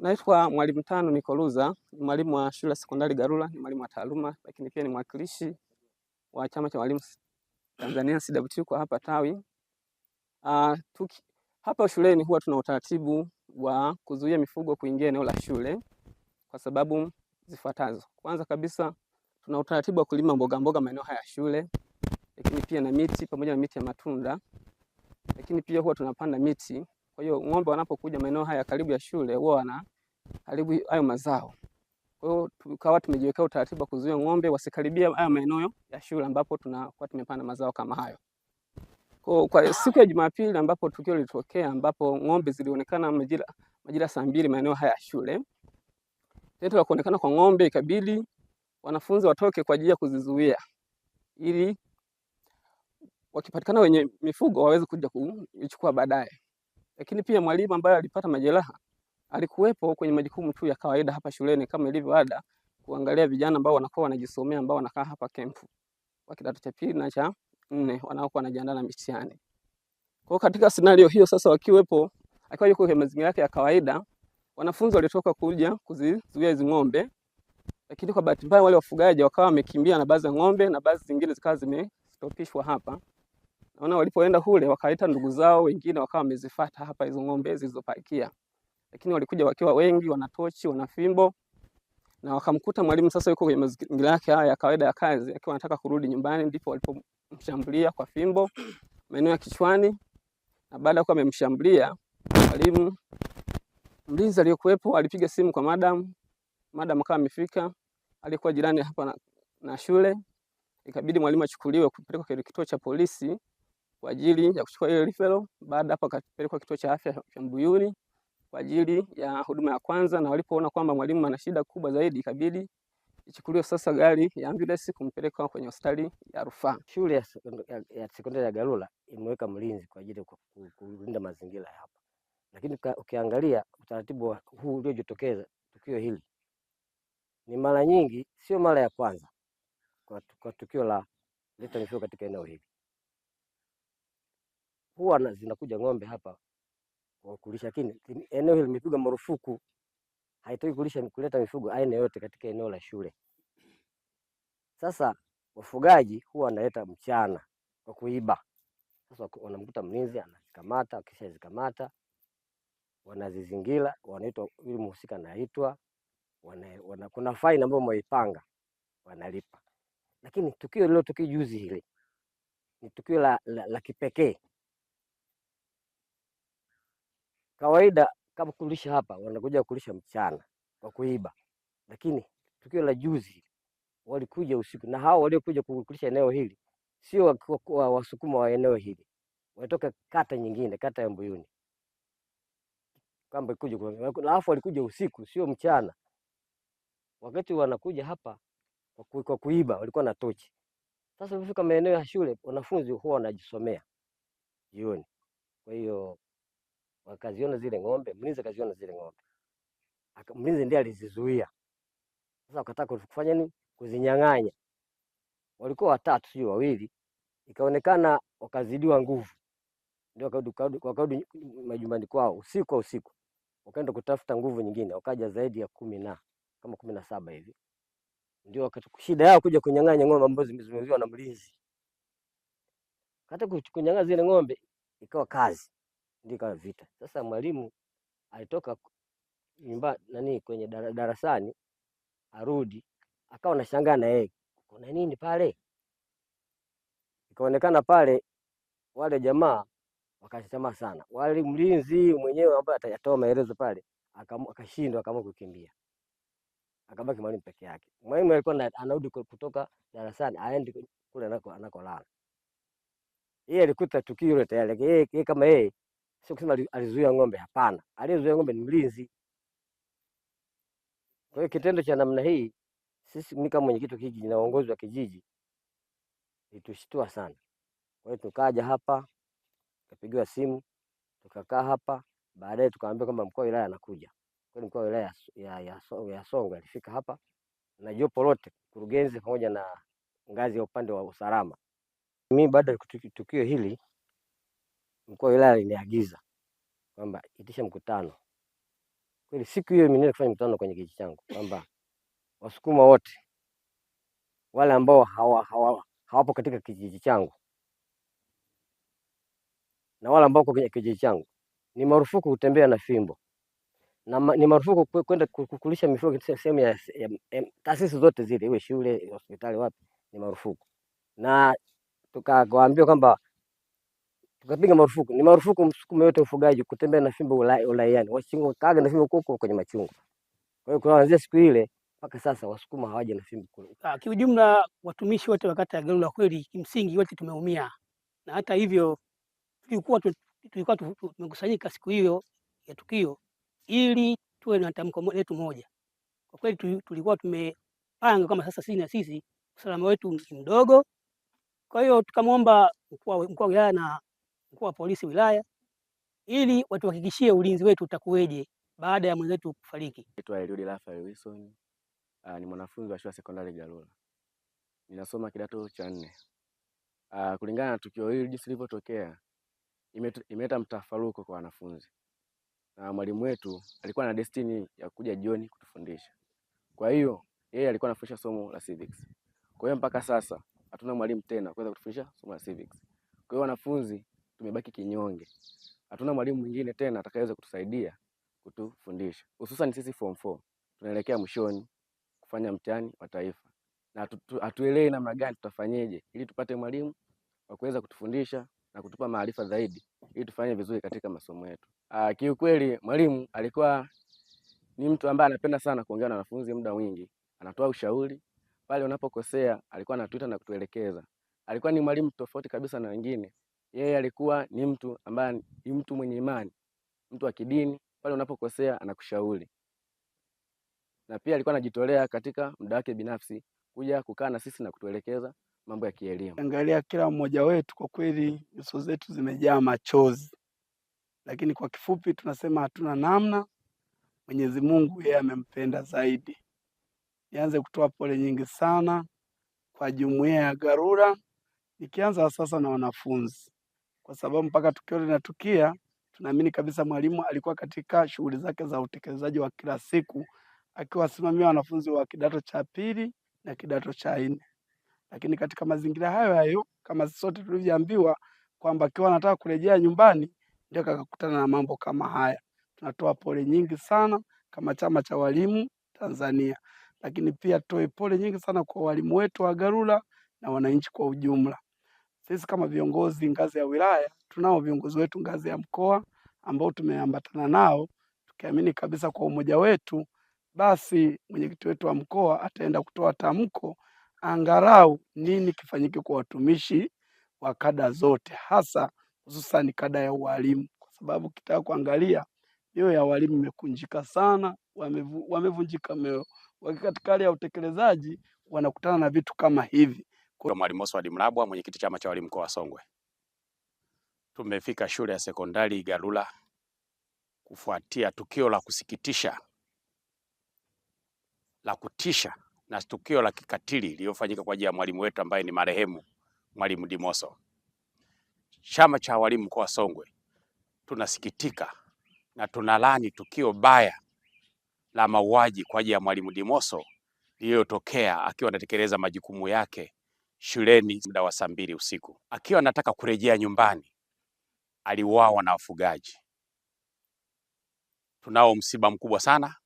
Naitwa Mwalimu Tano Nikoluza, ni mwalimu wa shule ya sekondari Garula, ni mwalimu wa taaluma, lakini pia ni mwakilishi wa chama cha walimu Tanzania CWT kwa hapa tawi. Hapa shuleni huwa tuna utaratibu wa kuzuia mifugo kuingia eneo la shule kwa sababu zifuatazo. Kwanza kabisa, tuna utaratibu wa kulima mboga mboga maeneo haya ya shule, lakini pia na miti pamoja na miti ya matunda, lakini pia huwa tunapanda miti. Kwa hiyo ng'ombe wanapokuja maeneo haya karibu ya shule huwa wanaharibu hayo mazao. Kwa hiyo tukawa tumejiwekea utaratibu wa kuzuia ng'ombe wasikaribia haya maeneo ya shule ambapo tunakuwa tumepanda mazao kama hayo. Kwa siku ya Jumapili ambapo tukio lilitokea, ambapo ng'ombe zilionekana majira saa 2 maeneo haya ya shule. Tendo la kuonekana kwa ng'ombe ikabidi wanafunzi watoke kwa ajili ya kuzizuia, ili wakipatikana wenye mifugo waweze kuja kuichukua baadaye. Lakini pia mwalimu ambaye alipata majeraha alikuwepo kwenye majukumu tu ya kawaida hapa shuleni kama ilivyo ada, kuangalia vijana ambao wanakuwa wanajisomea ambao wanakaa hapa kempu wa kidato cha 2 na cha 4 wanaokuwa wanajiandaa na mitihani. Kwa katika scenario hiyo sasa, akiwa yuko kwenye mazingira yake ya kawaida, wanafunzi walitoka kuja kuzizuia hizo ng'ombe, lakini kwa bahati mbaya wale wafugaji wakawa wamekimbia na baadhi ya ng'ombe na baadhi zingine zikawa zimestopishwa hapa. Naona walipoenda kule wakaita ndugu zao wengine wakawa wamezifuata hapa hizo ng'ombe zilizopakia. Lakini walikuja wakiwa wengi, wana tochi, wana fimbo, na wakamkuta mwalimu sasa yuko kwenye mazingira yake haya ya kawaida ya kazi akiwa anataka kurudi nyumbani, ndipo walipomshambulia kwa fimbo maeneo ya kichwani. Na baada ya kuwa amemshambulia, mwalimu mlinzi aliyokuwepo alipiga simu kwa madam akawa amefika, alikuwa jirani hapa na shule. Ikabidi mwalimu achukuliwe kupelekwa kwenye kituo cha polisi kwa ajili ya kuchukua ile referral. Baada hapo akapelekwa kituo cha afya cha Mbuyuni kwa ajili ya huduma ya kwanza, na walipoona kwamba mwalimu ana shida kubwa zaidi, ikabidi ichukuliwe sasa gari ya ambulance kumpeleka kwenye hospitali ya rufaa. Shule ya sekondari ya Garula imeweka mlinzi kwa ajili ya kulinda mazingira hapa, lakini ukiangalia utaratibu huu uliojitokeza, tukio hili ni mara nyingi, sio mara ya kwanza kwa tukio la kuleta mifugo katika eneo hili. Huwa zinakuja ng'ombe hapa kwa kulisha, lakini eneo hili limepigwa marufuku, haitaki kuleta mifugo aina yote katika eneo la shule. Sasa wafugaji huwa wanaleta mchana kwa kuiba. Sasa wanamkuta mlinzi anazikamata, akishazikamata wanazizingira, wanaitwa yule mhusika anaitwa, kuna faini ambayo wameipanga wanalipa. Lakini tukio lililotokea juzi hili ni tukio la kipekee. Kawaida kama kulisha hapa wanakuja kulisha mchana kwa kuiba, lakini tukio la juzi walikuja usiku, na hao waliokuja kulisha eneo hili sio Wasukuma wa eneo hili, watoka kata nyingine, kata ya Mbuyuni, kamba kuja alafu walikuja usiku, sio mchana. Wakati wanakuja hapa kwa kuiba walikuwa na tochi. Sasa ukifika maeneo ya shule, wanafunzi huwa wanajisomea jioni. Kwa hiyo wakaziona zile ng'ombe, mlinzi akaziona zile ng'ombe, mlinzi ndiye alizizuia. Sasa wakataka kufanya nini? Kuzinyang'anya. Walikuwa watatu, sio wawili, ikaonekana wakazidiwa nguvu, ndio wakarudi majumbani kwao usiku, wakaenda kutafuta nguvu nyingine, wakaja zaidi ya 10 kama 17 hivi. Ndio shida yao kuja kunyang'anya ng'ombe ambazo zimezuiwa na mlinzi. Hata kunyang'anya zile ng'ombe ikawa kazi, ndio ikawa vita. Sasa mwalimu alitoka kwenye darasani arudi, akawa anashangaa na yeye, kuna nini pale? Ikaonekana pale wale jamaa wakachama sana. Wale mlinzi mwenyewe ambaye atatoa maelezo pale akashindwa, akaamua kukimbia, akabaki mwalimu peke yake. Mwalimu alikuwa anarudi kutoka darasani aende kule anakolala. Yeye alikuta tukio hilo tayari. Yeye kama yeye sio kusema alizuia ng'ombe, hapana. Aliyezuia ng'ombe ni mlinzi. Kwa hiyo kitendo cha namna hii, sisi mimi kama mwenyekiti kijiji na uongozi wa kijiji itushtua sana. Kwa hiyo tukaja hapa, tukapigiwa simu, tukakaa hapa, baadaye tukaambiwa kwamba mkuu wa wilaya anakuja. Kwa hiyo mkuu wa wilaya ya Songwe alifika hapa na jopo lote, mkurugenzi pamoja na ngazi ya upande wa usalama. Mimi baada ya tukio hili, mkuu wa wilaya aliniagiza kwamba itisha mkutano Kweli siku hiyo mimi nilifanya mkutano kwenye kijiji changu kwamba Wasukuma wote wale ambao hawapo katika kijiji changu na wale ambao kwenye kijiji changu ni marufuku kutembea na fimbo na ni marufuku kwenda kulisha mifugo sehemu ya taasisi zote zile, iwe shule, hospitali, wapi, ni marufuku. Na tukawaambia kwamba tukapiga marufuku, ni marufuku Msukuma yote ufugaji kutembea na fimbo ulaiani, wasikaga na fimbo huko kwenye machungu. Kwa hiyo kuanzia siku ile mpaka sasa Wasukuma hawaje na fimbo kule. Kiujumla watumishi wote wa kata ya Galula kweli kimsingi wote tumeumia, na hata hivyo tulikuwa tumekusanyika siku hiyo ya tukio ili tuwe na tamko letu moja. Kwa kweli tulikuwa tumepanga kama sasa sisi usalama wetu ni mdogo, kwa hiyo tukamwomba mkuu wa wilaya na mkuu wa polisi wilaya ili watuhakikishie ulinzi wetu utakuweje baada ya mwenzetu kufariki. Naitwa Eliud Raphael Wilson, ni mwanafunzi wa shule ya sekondari Galula, ninasoma kidato cha 4. Kulingana na tukio hili jinsi lilivyotokea, imeleta mtafaruko kwa wanafunzi, na mwalimu wetu alikuwa na destiny ya kuja jioni kutufundisha. Kwa hiyo yeye alikuwa anafundisha somo la civics. Kwa hiyo mpaka sasa hatuna mwalimu tena kuweza kutufundisha somo la civics. Kwa hiyo wanafunzi tumebaki kinyonge, hatuna mwalimu mwingine tena atakayeweza kutusaidia kutufundisha, hususan sisi form 4 tunaelekea mwishoni kufanya mtihani wa taifa, na hatuelewi namna gani tutafanyeje ili tupate mwalimu wa kuweza kutufundisha na kutupa maarifa zaidi ili tufanye vizuri katika masomo yetu. Kiukweli mwalimu alikuwa ni mtu ambaye anapenda sana kuongea na wanafunzi muda mwingi, anatoa ushauri pale unapokosea, alikuwa anatuita na kutuelekeza. Alikuwa ni mwalimu tofauti kabisa na wengine. Yeye alikuwa ni mtu ambaye ni mtu mwenye imani, mtu wa kidini. Pale unapokosea anakushauri, na pia alikuwa anajitolea katika muda wake binafsi kuja kukaa na sisi na kutuelekeza mambo ya kielimu. Angalia kila mmoja wetu, kwa kweli nyuso zetu zimejaa machozi, lakini kwa kifupi tunasema hatuna namna. Mwenyezi Mungu yeye amempenda zaidi. Nianze kutoa pole nyingi sana kwa jumuiya ya Galula, nikianza sasa na wanafunzi, kwa sababu mpaka tukio linatukia tunaamini kabisa mwalimu alikuwa katika shughuli zake za utekelezaji wa kila siku akiwasimamia wanafunzi wa kidato cha pili na kidato cha 4. Lakini katika mazingira hayo kama sote tulivyoambiwa kwamba akiwa anataka kurejea nyumbani ndio akakutana na mambo kama haya. Tunatoa pole nyingi sana kama chama cha walimu Tanzania, lakini pia toe pole nyingi sana kwa walimu wetu wa Galula na wananchi kwa ujumla. Sisi kama viongozi ngazi ya wilaya, tunao viongozi wetu ngazi ya mkoa ambao tumeambatana nao, tukiamini kabisa kwa umoja wetu, basi mwenyekiti wetu wa mkoa ataenda kutoa tamko angalau nini kifanyike kwa watumishi wa kada zote, hasa hususan kada ya walimu, kwa sababu kitaka kuangalia mioyo ya walimu imekunjika sana, wamevunjika moyo. Katika hali ya utekelezaji wanakutana na vitu kama hivi. Mwalimu Oswald Mlabwa, mwenyekiti chama cha walimu mkoa wa Songwe. Tumefika shule ya sekondari Galula kufuatia tukio la kusikitisha, la kutisha na tukio la kikatili lililofanyika kwa ajili ya mwalimu wetu ambaye ni marehemu Mwalimu Dimoso. Chama cha walimu mkoa wa Songwe tunasikitika na tunalaani tukio baya la mauaji kwa ajili ya Mwalimu Dimoso lililotokea akiwa anatekeleza majukumu yake shuleni muda wa saa 2 usiku. Akiwa anataka kurejea nyumbani, aliuawa na wafugaji. Tunao msiba mkubwa sana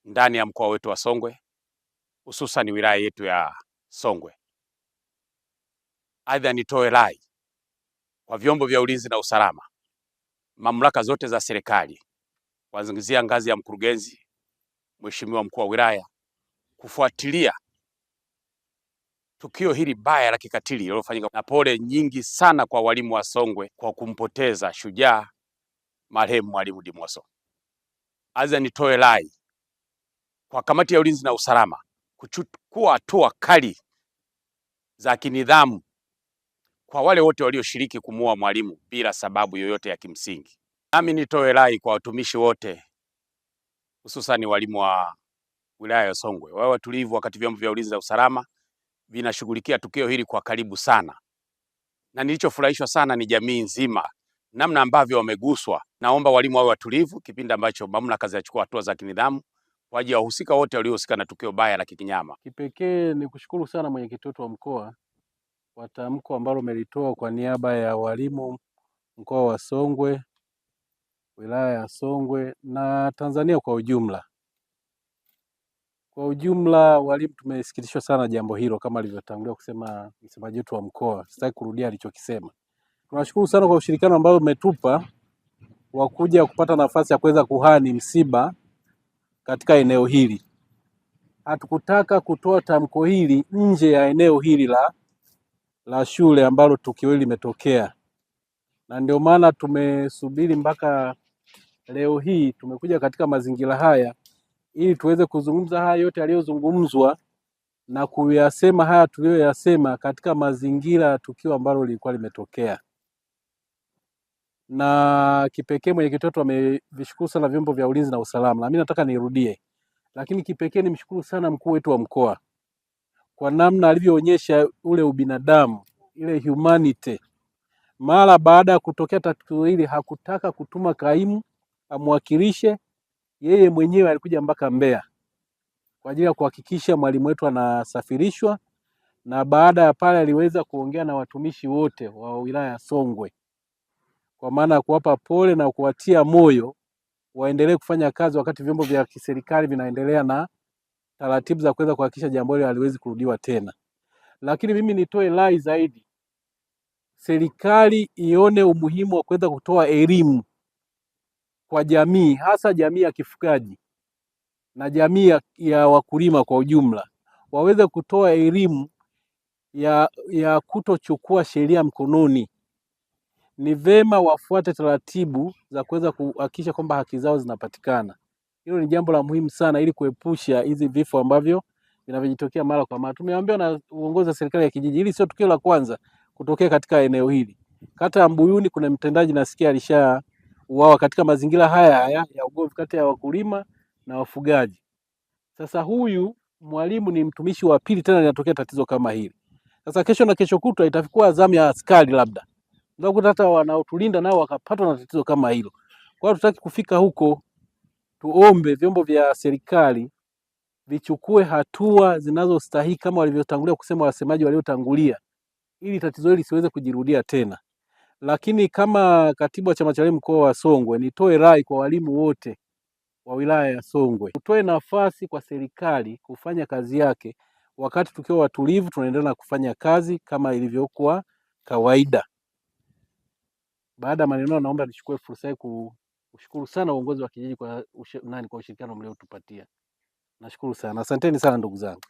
ndani ya mkoa wetu wa Songwe, hususan wilaya yetu ya Songwe. Aidha, nitoe rai kwa vyombo vya ulinzi na usalama, mamlaka zote za serikali, kuanzia ngazi ya mkurugenzi, mheshimiwa mkuu wa wilaya, kufuatilia tukio hili baya la kikatili lililofanyika, na pole nyingi sana kwa walimu wa Songwe kwa kumpoteza shujaa marehemu Mwalimu Dimoso. Aidha, nitoe rai kwa kamati ya ulinzi na usalama kuchukua hatua kali za kinidhamu kwa wale wote walioshiriki kumuua mwalimu bila sababu yoyote ya kimsingi. Nami nitoe rai kwa watumishi wote, hususani walimu wa wilaya ya Songwe, wawe watulivu wakati vyombo vya ulinzi na usalama vinashughulikia tukio hili kwa karibu sana. Na nilichofurahishwa sana ni jamii nzima namna ambavyo wameguswa. Naomba walimu wawe watulivu kipindi ambacho mamlaka zinachukua hatua za kinidhamu kwa ajili ya wahusika wote waliohusika na tukio baya la kikinyama. Kipekee ni kushukuru sana mwenyekiti wetu wa mkoa kwa tamko ambalo umelitoa kwa niaba ya walimu mkoa wa Songwe, wilaya ya Songwe na Tanzania kwa ujumla. Kwa ujumla walimu tumesikitishwa sana jambo hilo, kama alivyotangulia kusema msemaji wetu wa mkoa. Sitaki kurudia alichokisema. Tunashukuru sana kwa ushirikiano ambao umetupa wa kuja kupata nafasi ya kuweza kuhani msiba katika eneo hili. Hatukutaka kutoa tamko hili nje ya eneo hili la shule ambalo tukio hili limetokea, na ndio maana tumesubiri mpaka leo hii tumekuja katika mazingira haya ili tuweze kuzungumza haya yote yaliyozungumzwa na kuyasema haya tuliyoyasema katika mazingira ya tukio ambalo lilikuwa limetokea. Na kipekee mwenyekiti wetu amevishukuru sana vyombo vya ulinzi na usalama, na mimi nataka nirudie, lakini kipekee nimshukuru sana mkuu wetu wa mkoa kwa namna alivyoonyesha ule ubinadamu, ile humanity. Mara baada ya kutokea tatizo hili hakutaka kutuma kaimu amwakilishe, yeye mwenyewe alikuja mpaka Mbeya kwa ajili ya kuhakikisha mwalimu wetu anasafirishwa, na baada ya pale aliweza kuongea na watumishi wote wa wilaya ya Songwe kwa maana ya kuwapa pole na kuwatia moyo waendelee kufanya kazi wakati vyombo vya kiserikali vinaendelea na taratibu za kuweza kuhakikisha jambo hilo haliwezi kurudiwa tena. Lakini mimi nitoe rai zaidi, serikali ione umuhimu wa kuweza kutoa elimu kwa jamii, hasa jamii ya kifugaji na jamii ya wakulima kwa ujumla, waweze kutoa elimu ya kutochukua sheria mkononi. Ni vema wafuate taratibu za kuweza kuhakikisha kwamba haki zao zinapatikana. Hilo ni jambo la muhimu sana ili kuepusha hizi vifo ambavyo vinavyojitokea mara kwa mara. Tumeambiwa na uongozi wa serikali ya kijiji, hili sio tukio la kwanza kutokea katika eneo hili. Kata ya Mbuyuni kuna mtendaji nasikia alishauawa katika mazingira haya ya ugomvi kati ya wakulima na wafugaji. Sasa huyu mwalimu ni mtumishi wa pili tena linatokea tatizo kama hili. Sasa kesho na kesho kutwa itakuwa zamu ya askari labda. Ndio hata wanaotulinda nao wakapatwa na tatizo kama hilo. Kwa hiyo tutaki kufika huko, tuombe vyombo vya serikali vichukue hatua zinazostahili kama walivyotangulia kusema wasemaji waliotangulia, ili tatizo hili siweze kujirudia tena. Lakini kama katibu wa chama cha walimu mkoa wa Songwe, nitoe rai kwa walimu wote wa wilaya ya Songwe, utoe nafasi kwa serikali kufanya kazi yake, wakati tukiwa watulivu tunaendelea na kufanya kazi kama ilivyokuwa kawaida. Baada ya maneno, naomba nichukue fursa hii kushukuru sana uongozi wa kijiji kwa ushirikiano mliotupatia. Nashukuru sana. Asanteni sana ndugu zangu.